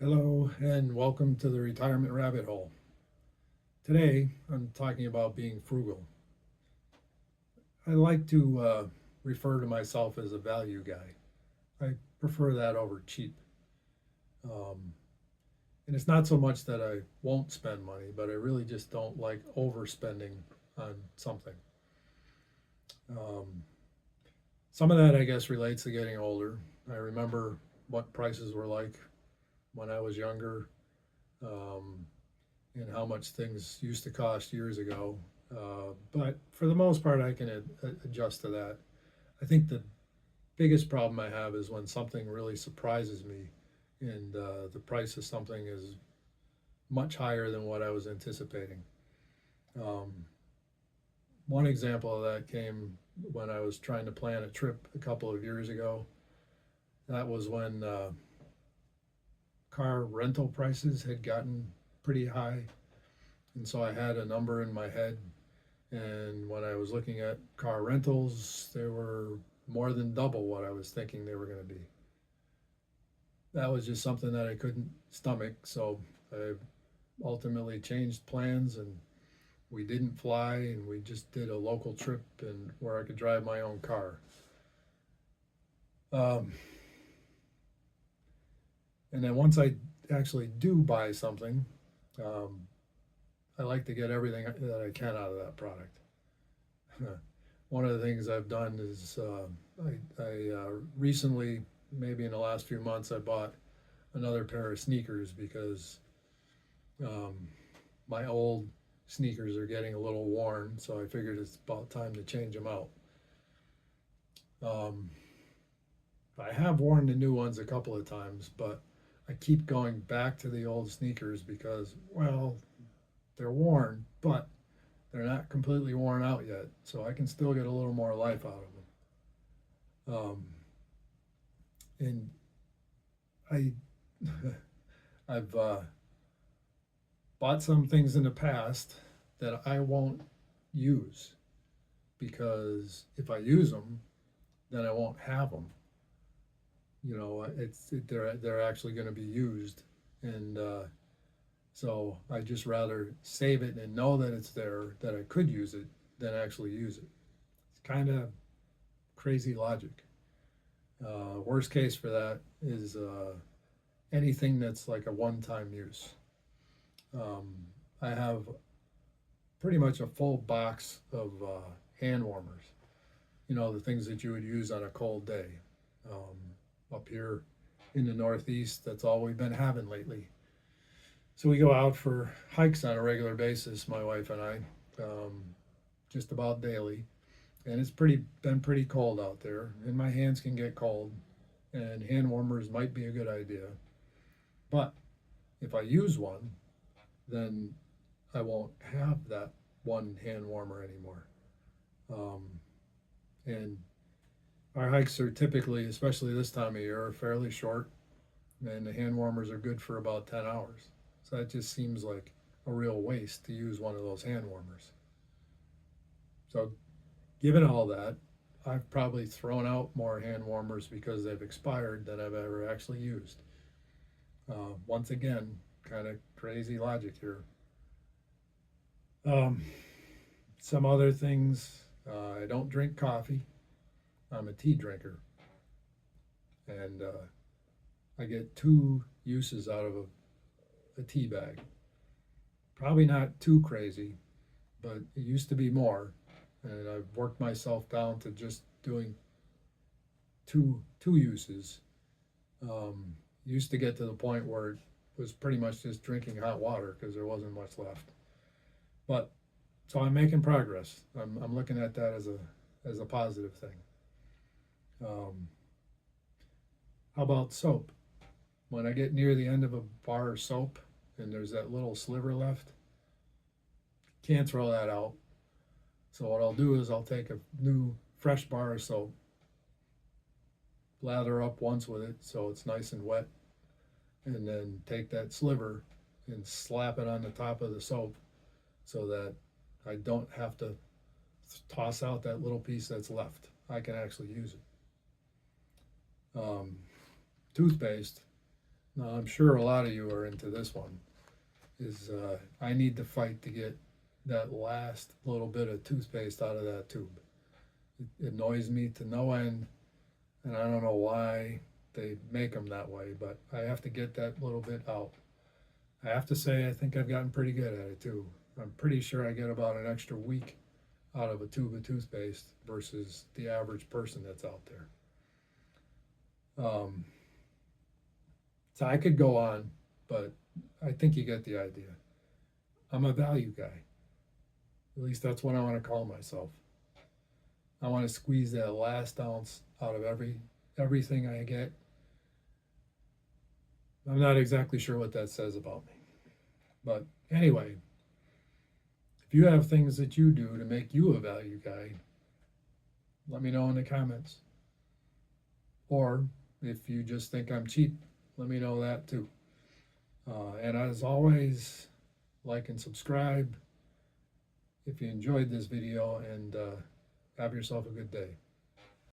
Hello and welcome to the Retirement Rabbit Hole. Today I'm talking about being frugal. I like to refer to myself as a value guy. I prefer that over cheap. Um, and it's not so much that I won't spend money, but I really just don't like overspending on something. Um, some of that, I guess, relates to getting older. I remember what prices were like when I was younger. Um, and how much things used to cost years ago. But for the most part, I can adjust to that. I think the biggest problem I have is when something really surprises me and the price of something is much higher than what I was anticipating. Um, One example of that came when I was trying to plan a trip a couple of years ago. That was when car rental prices had gotten pretty high. And so I had a number in my head. And when I was looking at car rentals, they were more than double what I was thinking they were going to be. That was just something that I couldn't stomach. So I ultimately changed plans and we didn't fly and we just did a local trip and where I could drive my own car. Um, and then once I actually do buy something, um, I like to get everything that I can out of that product. One of the things I've done is I recently, maybe in the last few months, I bought another pair of sneakers because um, my old sneakers are getting a little worn, so I figured it's about time to change them out. Um, I have worn the new ones a couple of times, but I keep going back to the old sneakers because, well, they're worn, but they're not completely worn out yet, so I can still get a little more life out of them. And I, I've bought some things in the past that I won't use because if I use them, then I won't have them. They're actually going to be used, and so I just rather save it and know that it's there, that I could use it, than actually use it. It's kind of crazy logic. Worst case for that is anything that's like a one-time use. Um, I have pretty much a full box of hand warmers. The things that you would use on a cold day. Up here in the Northeast, that's all we've been having lately. So we go out for hikes on a regular basis, my wife and I, um, just about daily. And it's been pretty cold out there, and my hands can get cold, and hand warmers might be a good idea. But if I use one, then I won't have that one hand warmer anymore. Um, and our hikes are typically, especially this time of year, fairly short, and the hand warmers are good for about 10 hours. So that just seems like a real waste to use one of those hand warmers. So, given all that, I've probably thrown out more hand warmers because they've expired than I've ever actually used. Once again, kind of crazy logic here. Um, some other things, I don't drink coffee. I'm a tea drinker, and I get two uses out of a tea bag. Probably not too crazy, but it used to be more, and I've worked myself down to just doing two uses. Used to get to the point where it was pretty much just drinking hot water because there wasn't much left. But so I'm making progress. I'm looking at that as a positive thing. Um, how about soap? When I get near the end of a bar of soap and there's that little sliver left, can't throw that out. So what I'll do is I'll take a new fresh bar of soap, lather up once with it so it's nice and wet, and then take that sliver and slap it on the top of the soap so that I don't have to toss out that little piece that's left. I can actually use it. Toothpaste. Now, I'm sure a lot of you are into this one, is I need to fight to get that last little bit of toothpaste out of that tube. It annoys me to no end, and I don't know why they make them that way, but I have to get that little bit out. I have to say, I think I've gotten pretty good at it too. I'm pretty sure I get about an extra week out of a tube of toothpaste versus the average person that's out there. So I could go on, but I think you get the idea. I'm a value guy. At least that's what I want to call myself. I want to squeeze that last ounce out of everything I get. I'm not exactly sure what that says about me. But anyway, if you have things that you do to make you a value guy, let me know in the comments. Or if you just think I'm cheap, let me know that too. And as always, like and subscribe if you enjoyed this video, and have yourself a good day.